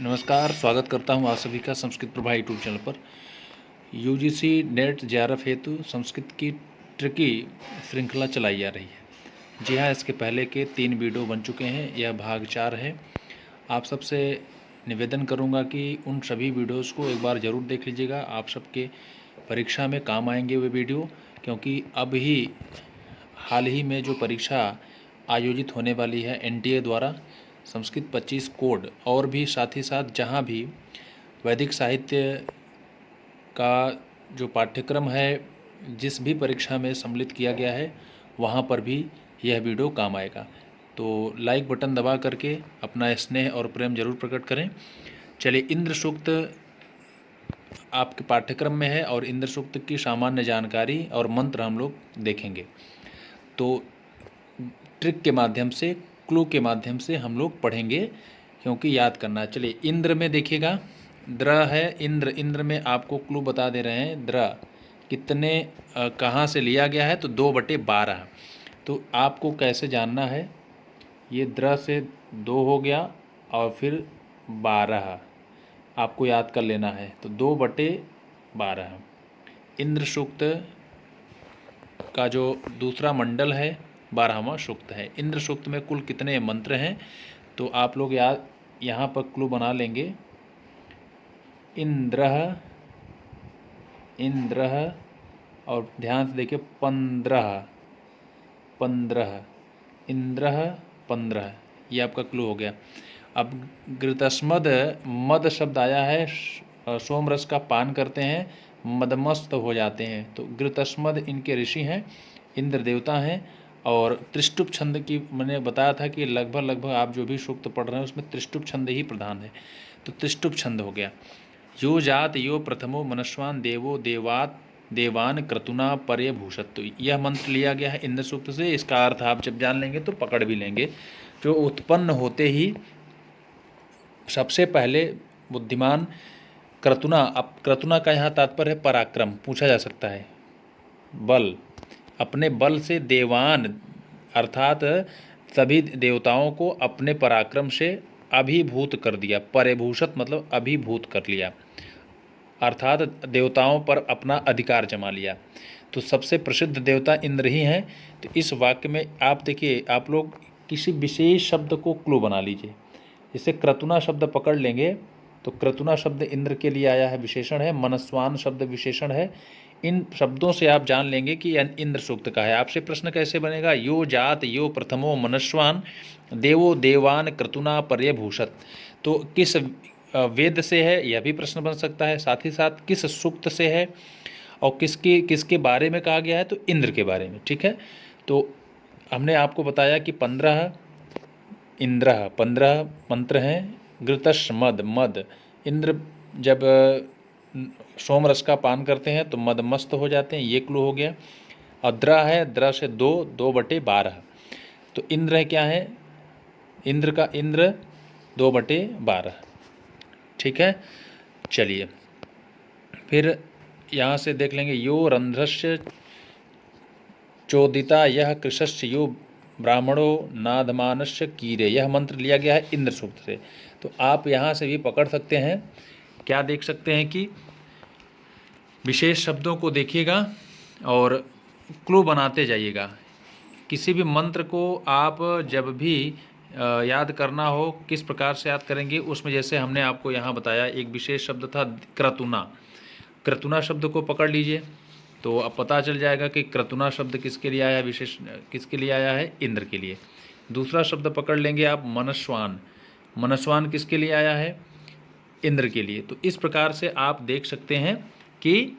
नमस्कार, स्वागत करता हूं आप सभी का संस्कृत प्रभा यूट्यूब चैनल पर। यूजीसी नेट जेआरएफ हेतु संस्कृत की ट्रिकी श्रृंखला चलाई जा रही है। जी हाँ, इसके पहले के 3 वीडियो बन चुके हैं, यह भाग 4 है। आप सबसे निवेदन करूंगा कि उन सभी वीडियोस को एक बार ज़रूर देख लीजिएगा। आप सबके परीक्षा में काम आएंगे वे वीडियो, क्योंकि हाल ही में जो परीक्षा आयोजित होने वाली है एनटीए द्वारा, संस्कृत 25 कोड, और भी साथ ही साथ जहाँ भी वैदिक साहित्य का जो पाठ्यक्रम है जिस भी परीक्षा में सम्मिलित किया गया है, वहाँ पर भी यह वीडियो काम आएगा। तो लाइक बटन दबा करके अपना स्नेह और प्रेम जरूर प्रकट करें। चलिए, इंद्र सूक्त आपके पाठ्यक्रम में है और इंद्र सूक्त की सामान्य जानकारी और मंत्र हम लोग देखेंगे। तो ट्रिक के माध्यम से, क्लू के माध्यम से हम लोग पढ़ेंगे, क्योंकि याद करना है। चलिए, इंद्र में देखिएगा, द्र है इंद्र। इंद्र में आपको क्लू बता दे रहे हैं, द्र कितने कहाँ से लिया गया है, तो 2/12। तो आपको कैसे जानना है, ये द्र से 2 हो गया और फिर 12 आपको याद कर लेना है, तो 2/12। इंद्र सूक्त का जो दूसरा मंडल है 12वां सूक्त है। इंद्र सूक्त में कुल कितने मंत्र हैं, तो आप लोग याद यहाँ पर क्लू बना लेंगे। इंद्र, इंद्र, और ध्यान से देखिए 15, इंद्र 15, ये आपका क्लू हो गया। अब घृतस्मद, मद शब्द आया है, सोम रस का पान करते हैं, मदमस्त हो जाते हैं। तो घृतस्मद इनके ऋषि हैं, इंद्र देवता हैं। और त्रिष्टुप छंद की मैंने बताया था कि लगभग आप जो भी सूक्त पढ़ रहे हैं उसमें त्रिष्टुप छंद ही प्रधान है, तो त्रिष्टुप छंद हो गया। यो जात यो प्रथमो मनस्वान देवो देवात देवान क्रतुना पर्य भूषत। तो यह मंत्र लिया गया है इंद्र सूक्त से। इसका अर्थ आप जब जान लेंगे तो पकड़ भी लेंगे। जो उत्पन्न होते ही सबसे पहले बुद्धिमान क्रतुना, अब क्रतुना का यहाँ तात्पर्य है पराक्रम, पूछा जा सकता है बल, अपने बल से देवान अर्थात सभी देवताओं को अपने पराक्रम से अभिभूत कर दिया। परिभूषित मतलब अभिभूत कर लिया, अर्थात देवताओं पर अपना अधिकार जमा लिया। तो सबसे प्रसिद्ध देवता इंद्र ही हैं। तो इस वाक्य में आप देखिए, आप लोग किसी विशेष शब्द को क्लू बना लीजिए। जैसे क्रतुना शब्द पकड़ लेंगे तो क्रतुना शब्द इंद्र के लिए आया है, विशेषण है। मनस्वान शब्द विशेषण है। इन शब्दों से आप जान लेंगे कि इंद्र सूक्त का है। आपसे प्रश्न कैसे बनेगा, यो जात यो प्रथमो मनस्वान देवो देवान क्रतुना पर्यभूषत। तो किस वेद से है, यह भी प्रश्न बन सकता है। साथ ही साथ किस सूक्त से है और किसके बारे में कहा गया है, तो इंद्र के बारे में। ठीक है, तो हमने आपको बताया कि 15 इंद्र, 15 मंत्र हैं। घृतस्मद, मद, इंद्र जब सोम रस का पान करते हैं तो मदमस्त हो जाते हैं, ये क्लू हो गया। और द्र है, द्र से 2/12। तो इंद्र क्या है, इंद्र का इंद्र 2/12। ठीक है, चलिए फिर यहाँ से देख लेंगे। यो रंध्रस्य चोदिता यह कृशस्य यो ब्राह्मणो नादमानस्य कीरे, यह मंत्र लिया गया है इंद्र सूक्त से। तो आप यहाँ से भी पकड़ सकते हैं। क्या देख सकते हैं कि विशेष शब्दों को देखिएगा और क्लू बनाते जाइएगा। किसी भी मंत्र को आप जब भी याद करना हो, किस प्रकार से याद करेंगे उसमें, जैसे हमने आपको यहाँ बताया एक विशेष शब्द था क्रतुना। क्रतुना शब्द को पकड़ लीजिए तो अब पता चल जाएगा कि क्रतुना शब्द किसके लिए आया है, विशेष किसके लिए आया है, इंद्र के लिए। दूसरा शब्द पकड़ लेंगे आप मनस्वान, मनस्वान किसके लिए आया है, इंद्र के लिए। तो इस प्रकार से आप देख सकते हैं कि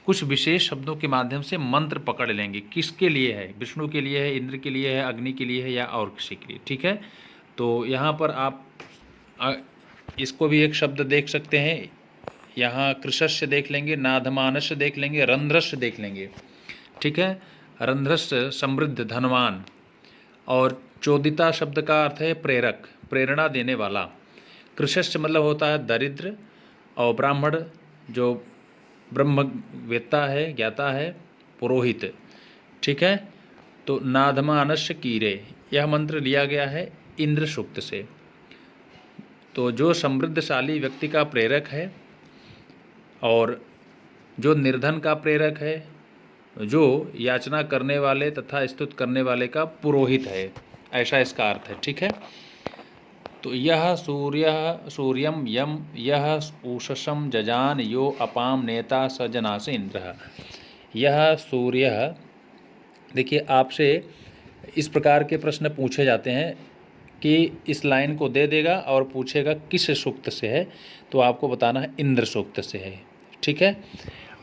कुछ विशेष शब्दों के माध्यम से मंत्र पकड़ लेंगे, किसके लिए है, विष्णु के लिए है, इंद्र के लिए है, अग्नि के लिए है, या और किसी के लिए। ठीक है, तो यहाँ पर आप इसको भी एक शब्द देख सकते हैं। यहाँ कृशस्य देख लेंगे, नाधमानस्य देख लेंगे, रंध्रस्य देख लेंगे। ठीक है, रंध्रस्य समृद्ध, धनवान। और चोदिता शब्द का अर्थ है प्रेरक, प्रेरणा देने वाला। कृशस्य मतलब होता है दरिद्र, और ब्राह्मण जो ब्रह्मवेत्ता है, ज्ञाता है, पुरोहित। ठीक है, तो नाधमानस्य कीरे, यह मंत्र लिया गया है इंद्र सूक्त से। तो जो समृद्धशाली व्यक्ति का प्रेरक है और जो निर्धन का प्रेरक है, जो याचना करने वाले तथा स्तुत करने वाले का पुरोहित है, ऐसा इसका अर्थ है। ठीक है। तो यह सूर्यम यम यह उषसम जजान यो अपाम नेता स जनास इंद्र। यह सूर्य, देखिए आपसे इस प्रकार के प्रश्न पूछे जाते हैं कि इस लाइन को दे देगा और पूछेगा किस सूक्त से है, तो आपको बताना है इंद्र सूक्त से है। ठीक है।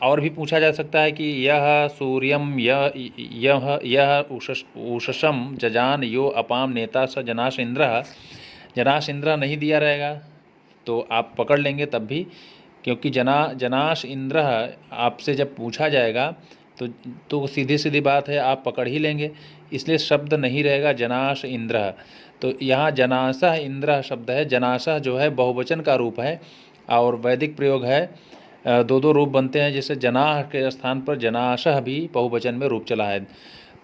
और भी पूछा जा सकता है कि यह सूर्यम यह उषसम जजान यो अपाम नेता स जनास इंद्र। जनास इंद्र नहीं दिया रहेगा तो आप पकड़ लेंगे तब भी, क्योंकि जनास इंद्र आपसे जब पूछा जाएगा तो सीधी सीधी बात है, आप पकड़ ही लेंगे, इसलिए शब्द नहीं रहेगा जनास इंद्र। तो यहाँ जनासह इंद्र शब्द है। जनासह जो है बहुवचन का रूप है और वैदिक प्रयोग है, दो दो रूप बनते हैं। जैसे जनाह के स्थान पर जनासह भी बहुवचन में रूप चला है।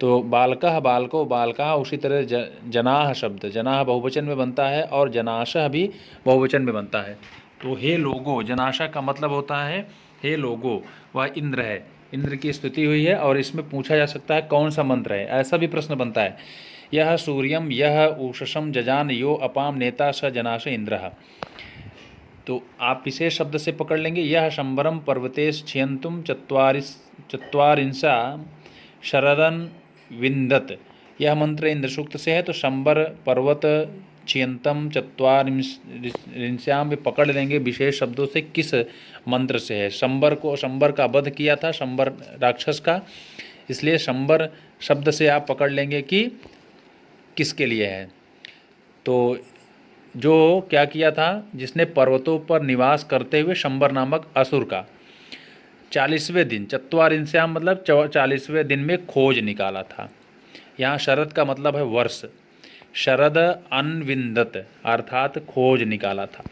तो बालकः बालको बालका, उसी तरह जनाह शब्द जनाह बहुवचन में बनता है और जनासह भी बहुवचन में बनता है। तो हे लोगो, जनाशा का मतलब होता है हे लोगो, वह इंद्र है, इंद्र की स्तुति हुई है। और इसमें पूछा जा सकता है कौन सा मंत्र है, ऐसा भी प्रश्न बनता है। यह सूर्यम यह उषसम जजान यो अपाम नेता स जनास इंद्र। तो आप विशेष शब्द से पकड़ लेंगे। यह शंबरम पर्वतेश छियंतुम चत्वारिंसा शरदन विंदत। यह मंत्र इंद्र सूक्त से है। तो शंबर पर्वत छियंतम चत्वारिंस्याम में पकड़ लेंगे विशेष शब्दों से किस मंत्र से है। शंबर का वध किया था, शंबर राक्षस का, इसलिए शंबर शब्द से आप पकड़ लेंगे कि किसके लिए है। तो जो क्या किया था, जिसने पर्वतों पर निवास करते हुए शंबर नामक असुर का 40वें दिन, चत्वारिंस्याम मतलब 40वें दिन में खोज निकाला था। यहाँ शरद का मतलब है वर्ष। शरद अन्विंदत अर्थात खोज निकाला था।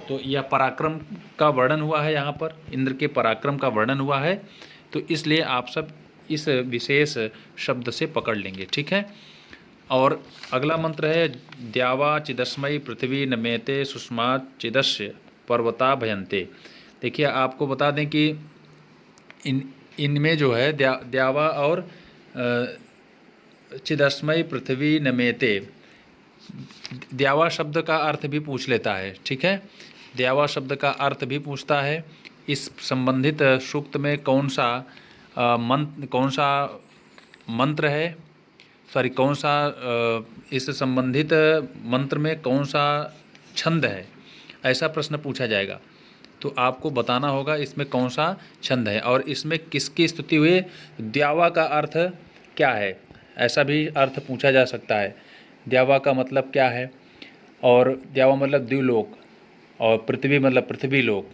तो यह पराक्रम का वर्णन हुआ है, यहाँ पर इंद्र के पराक्रम का वर्णन हुआ है। तो इसलिए आप सब इस विशेष शब्द से पकड़ लेंगे। ठीक है। और अगला मंत्र है द्यावा चिदस्मयी पृथ्वी नमेते सुष्मात् चिदस्य पर्वता भयन्ते। देखिए आपको बता दें कि इनमें जो है द्यावा और चिदस्मयी पृथ्वी नमेते, द्यावा शब्द का अर्थ भी पूछ लेता है। ठीक है। द्यावा शब्द का अर्थ भी पूछता है। इस संबंधित सूक्त में कौन सा मंत्र है, सॉरी कौन सा इस संबंधित मंत्र में कौन सा छंद है, ऐसा प्रश्न पूछा जाएगा। तो आपको बताना होगा इसमें कौन सा छंद है और इसमें किसकी स्तुति हुई। द्यावा का अर्थ क्या है, ऐसा भी अर्थ पूछा जा सकता है। द्यावा का मतलब क्या है, और द्यावा मतलब द्विलोक, और पृथ्वी मतलब पृथ्वी लोक।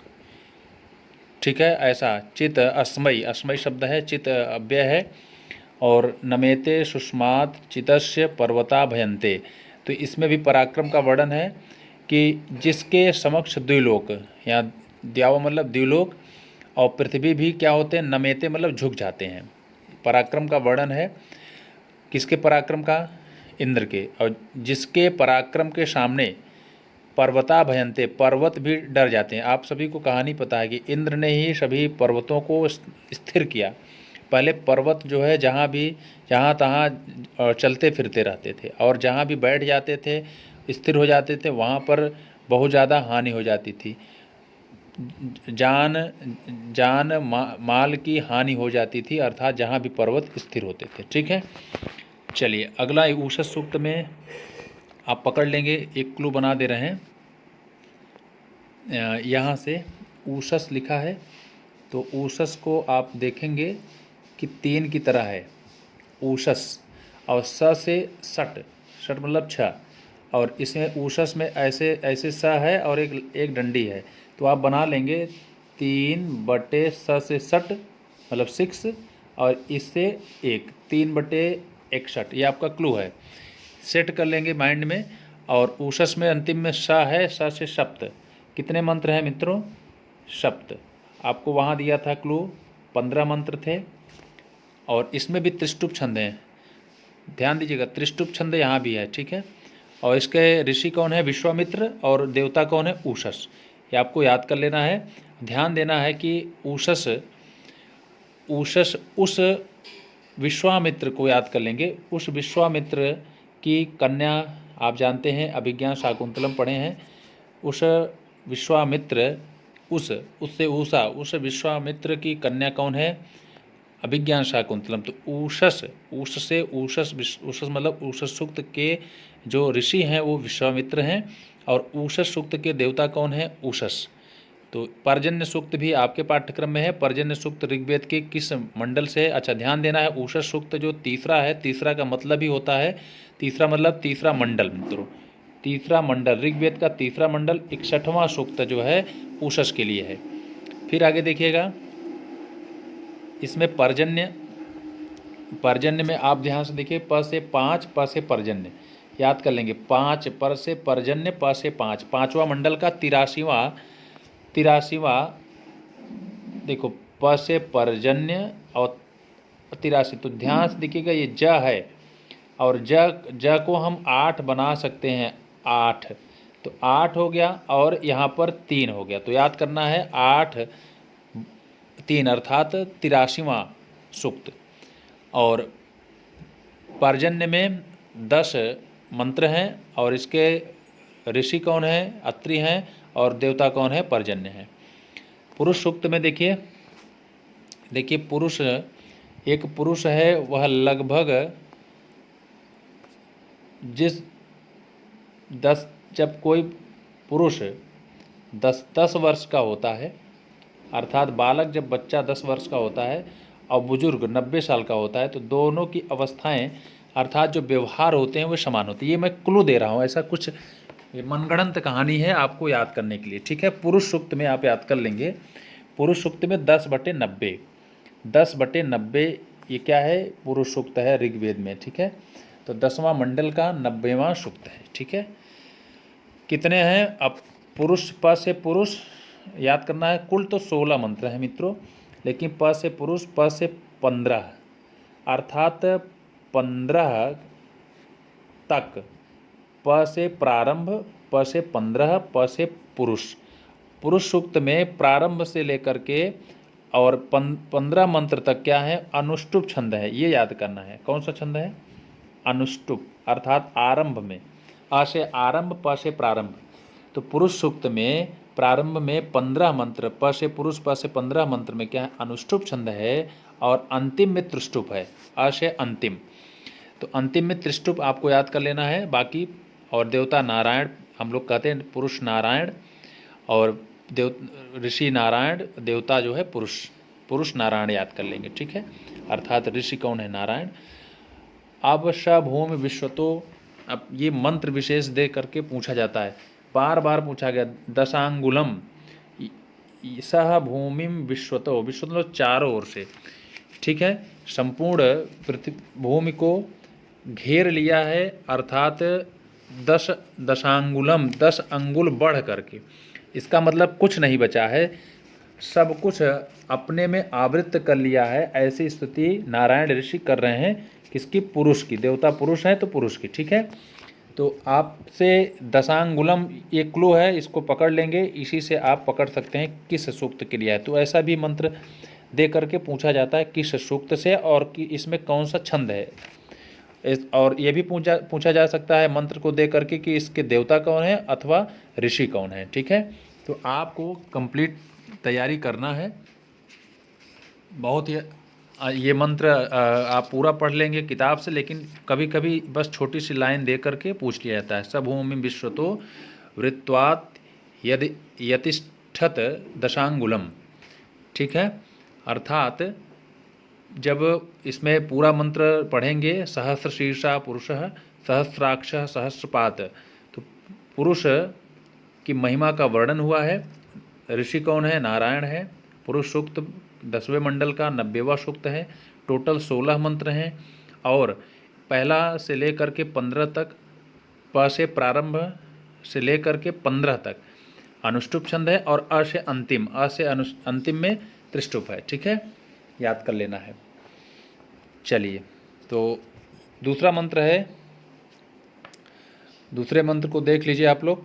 ठीक है। ऐसा चित अस्मयी, अस्मयी शब्द है, चित अव्यय है, और नमेते सुष्मात् चितस्य पर्वता भयन्ते। तो इसमें भी पराक्रम का वर्णन है कि जिसके समक्ष द्विलोक, यहाँ द्यावा मतलब द्विलोक और पृथ्वी भी क्या होते हैं, नमेते मतलब झुक जाते हैं। पराक्रम का वर्णन है किसके पराक्रम का, इंद्र के। और जिसके पराक्रम के सामने पर्वता भयन्ते, पर्वत भी डर जाते हैं। आप सभी को कहानी पता है कि इंद्र ने ही सभी पर्वतों को स्थिर किया। पहले पर्वत जो है जहाँ तहाँ चलते फिरते रहते थे और जहाँ भी बैठ जाते थे, स्थिर हो जाते थे, वहाँ पर बहुत ज़्यादा हानि हो जाती थी, माल की हानि हो जाती थी, अर्थात जहाँ भी पर्वत स्थिर होते थे। ठीक है। चलिए अगला उषस सूक्त में आप पकड़ लेंगे, एक क्लू बना दे रहे हैं। यहाँ से उषस लिखा है, तो उषस को आप देखेंगे कि 3 की तरह है उषस, और स से सट, सट मतलब 6, और इसमें उषस में ऐसे स है और एक डंडी है। तो आप बना लेंगे 3/स से सट मतलब 6, और इससे 3/61। ये आपका क्लू है, सेट कर लेंगे माइंड में। और उषस में अंतिम में स है, स से सप्त। कितने मंत्र हैं मित्रों, सप्त। आपको वहाँ दिया था क्लू, 15 मंत्र थे, और इसमें भी त्रिष्टुप छंद हैं। ध्यान दीजिएगा, त्रिष्टुप छंद यहाँ भी है। ठीक है। और इसके ऋषि कौन है? विश्वामित्र, और देवता कौन है? उषस। ये आपको याद कर लेना है। ध्यान देना है कि उषस उस विश्वामित्र को याद कर लेंगे। उस विश्वामित्र की कन्या आप जानते हैं, अभिज्ञान शाकुंतलम पढ़े हैं। उस विश्वामित्र उससे उषा, उस विश्वामित्र की कन्या कौन है? अभिज्ञान शाकुंतलम। तो उषस मतलब उषस सूक्त के जो ऋषि हैं वो विश्वामित्र हैं, और उषस सूक्त के देवता कौन है? उषस। तो पर्जन्य सूक्त भी आपके पाठ्यक्रम में है। पर्जन्य सूक्त ऋग्वेद के किस मंडल से है? अच्छा, ध्यान देना है। उषस सूक्त जो तीसरा है, तीसरा का मतलब ही होता है, तीसरा मतलब तीसरा मंडल मित्रों, तीसरा मंडल, ऋग्वेद का तीसरा मंडल 61वां सूक्त जो है उषस के लिए है। फिर आगे देखिएगा, इसमें पर्जन्य में आप ध्यान से देखिए, प से 5, प से पर्जन्य याद कर लेंगे। 5 पर से पर्जन्य, प से 5, पाँचवा मंडल का 83वां देखो, प से पर्जन्य और 83। तो ध्यान से देखिएगा, ये ज है, और ज को हम 8 बना सकते हैं, 8। तो 8 हो गया, और यहाँ पर 3 हो गया। तो याद करना है 8 3 अर्थात 83वां सूक्त। और पर्जन्य में 10 मंत्र हैं, और इसके ऋषि कौन है? अत्रि हैं, और देवता कौन है? पर्जन्य है। पुरुष सूक्त में देखिए पुरुष, एक पुरुष है, वह लगभग जब कोई पुरुष 10 वर्ष का होता है, अर्थात बालक जब बच्चा 10 वर्ष का होता है और बुजुर्ग 90 साल का होता है, तो दोनों की अवस्थाएं अर्थात जो व्यवहार होते हैं वो समान होते हैं। ये मैं क्लू दे रहा हूँ, ऐसा कुछ मनगढ़ंत कहानी है आपको याद करने के लिए, ठीक है। पुरुष सूक्त में आप याद कर लेंगे। पुरुष सूक्त में 10/90, 10/90 ये क्या है? पुरुष सूक्त है ऋग्वेद में, ठीक है। तो 10वां मंडल का 90वां सूक्त है, ठीक है। कितने हैं? अब पुरुष, प से पुरुष याद करना है। कुल तो 16 मंत्र हैं मित्रों, लेकिन प से पुरुष, प से 15 अर्थात 15 तक। प से प्रारंभ, प से 15, प से पुरुष। पुरुष सूक्त में प्रारंभ से लेकर के और 15 मंत्र तक क्या है? अनुष्टुप छंद है, ये याद करना है। कौन सा छंद है? अनुष्टुप, अर्थात आरंभ में। आ से आरंभ, प से प्रारंभ। तो पुरुष सूक्त में प्रारंभ में 15 मंत्र, प से पुरुष, प से 15 मंत्र में क्या है? अनुष्टुप छंद है, और अंतिम में त्रिष्टुप है, अ से अंतिम। तो अंतिम में त्रिष्टुप आपको याद कर लेना है। बाकी और देवता नारायण, हम लोग कहते हैं पुरुष नारायण, और ऋषि नारायण, देवता जो है पुरुष नारायण याद कर लेंगे, ठीक है। अर्थात ऋषि कौन है? नारायण। अब स भूमि विश्वतो, अब ये मंत्र विशेष दे करके पूछा जाता है, बार बार पूछा गया। दशांगुलम सह भूमिम विश्वतो, विश्व मतलब चारों ओर से, ठीक है। संपूर्ण पृथ्वी भूमि को घेर लिया है, अर्थात 10 दशांगुलम 10 अंगुल बढ़ करके। इसका मतलब कुछ नहीं बचा है, सब कुछ अपने में आवृत्त कर लिया है। ऐसी स्तुति नारायण ऋषि कर रहे हैं, किसकी? पुरुष की। देवता पुरुष है तो पुरुष की, ठीक है। तो आपसे दशांगुलम ये क्लू है, इसको पकड़ लेंगे, इसी से आप पकड़ सकते हैं किस सूक्त के लिए है। तो ऐसा भी मंत्र दे करके पूछा जाता है किस सूक्त से, और कि इसमें कौन सा छंद है। और ये भी पूछा जा सकता है मंत्र को दे करके कि इसके देवता कौन है अथवा ऋषि कौन है, ठीक है। तो आपको कंप्लीट तैयारी करना है। बहुत ही ये मंत्र आप पूरा पढ़ लेंगे किताब से, लेकिन कभी कभी बस छोटी सी लाइन दे करके पूछ लिया जाता है। स भूमि विश्वतो वृत्वात् यदि यतिष्ठत दशांगुलम, ठीक है। अर्थात जब इसमें पूरा मंत्र पढ़ेंगे, सहस्र शीर्षा पुरुषः सहस्राक्षः सहस्रपात, तो पुरुष की महिमा का वर्णन हुआ है। ऋषि कौन है? नारायण है। पुरुष सूक्त 10वें मंडल का 90वां सूक्त है। टोटल 16 मंत्र हैं, और पहला से लेकर के 15 तक, प से प्रारंभ से लेकर के 15 तक अनुष्टुप छंद है, और अ से अंतिम, अंतिम में त्रिष्टुप है, ठीक है। याद कर लेना है। चलिए, तो दूसरा मंत्र है दूसरे मंत्र को देख लीजिए आप लोग।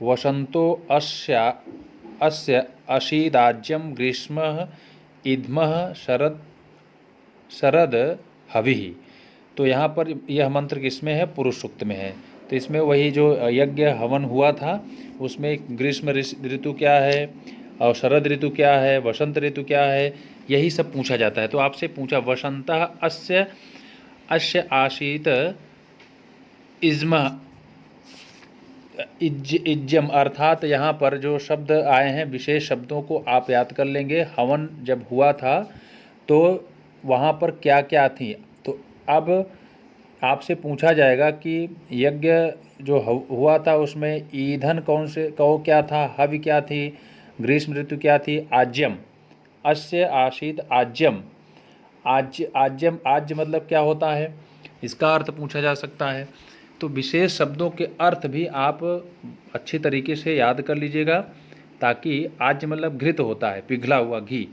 वसंतो अस्य अशीदाज्यम ग्रीष्मः इद्मः शरद हविः। तो यहाँ पर यह मंत्र किसमें है? पुरुष सूक्त में है। तो इसमें वही जो यज्ञ हवन हुआ था उसमें ग्रीष्म ऋतु क्या है और शरद ऋतु क्या है, वसंत ऋतु क्या है, यही सब पूछा जाता है। तो आपसे पूछा वसंतः अस्य आशीत इज्म इज्जम, अर्थात यहाँ पर जो शब्द आए हैं विशेष शब्दों को आप याद कर लेंगे। हवन जब हुआ था तो वहाँ पर क्या क्या थी। तो अब आपसे पूछा जाएगा कि यज्ञ जो हुआ था उसमें ईंधन कौ क्या था, हवि क्या थी, ग्रीष्म ऋतु क्या थी, आज्यम, अस्य आशीत आज्यम। आज्यम आज्य मतलब क्या होता है, इसका अर्थ पूछा जा सकता है। तो विशेष शब्दों के अर्थ भी आप अच्छी तरीके से याद कर लीजिएगा, ताकि आज्य मतलब घृत होता है, पिघला हुआ घी,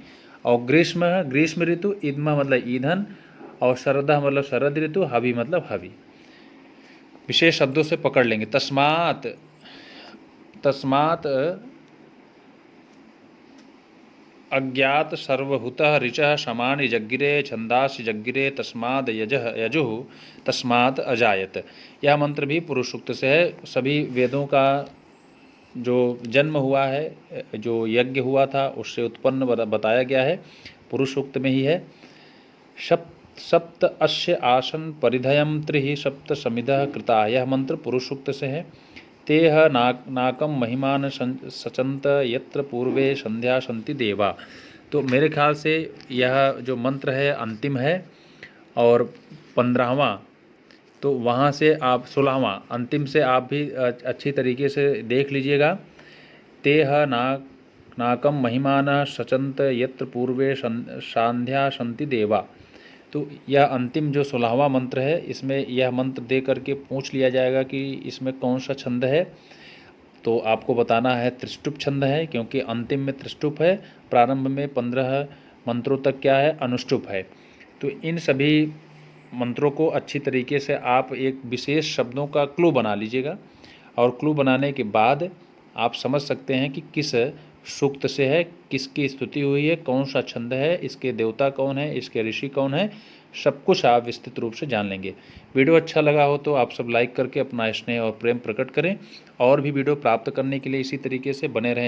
और ग्रीष्म ऋतु, इद्मा मतलब ईंधन, और शरदा मतलब शरद ऋतु, हवि मतलब हवि। विशेष शब्दों से पकड़ लेंगे। तस्मात् अज्ञात सर्वभूतः ऋचः समानि जग्गिरे छंदांसि जग्गिरे तस्माद् यजुः तस्मात् अजायत। यह मंत्र भी पुरुष सूक्त से है। सभी वेदों का जो जन्म हुआ है, जो यज्ञ हुआ था उससे उत्पन्न बताया गया है, पुरुष सूक्त में ही है। सप्त अस्य आसन परिधयम त्रिहि सप्त समिधः कृता। यह मंत्र पुरुष सूक्त से है। तेह नाकम महिमान सचंत यत्र पूर्वे संध्या संति देवा। तो मेरे ख्याल से यह जो मंत्र है अंतिम है, और 15वां तो वहाँ से आप 16वां अंतिम से आप भी अच्छी तरीके से देख लीजिएगा। तेह नाकम महिमान सचंत यत्र पूर्वे संध्या संति देवा। तो यह अंतिम जो 16वां मंत्र है, इसमें यह मंत्र दे करके पूछ लिया जाएगा कि इसमें कौन सा छंद है। तो आपको बताना है त्रिष्टुप छंद है, क्योंकि अंतिम में त्रिष्टुप है, प्रारंभ में 15 मंत्रों तक क्या है, अनुष्टुप है। तो इन सभी मंत्रों को अच्छी तरीके से आप एक विशेष शब्दों का क्लू बना लीजिएगा, और क्लू बनाने के बाद आप समझ सकते हैं कि किस सूक्त से है, किसकी स्तुति हुई है, कौन सा छंद है, इसके देवता कौन है, इसके ऋषि कौन है, सब कुछ आप विस्तृत रूप से जान लेंगे। वीडियो अच्छा लगा हो तो आप सब लाइक करके अपना स्नेह और प्रेम प्रकट करें, और भी वीडियो प्राप्त करने के लिए इसी तरीके से बने रहें।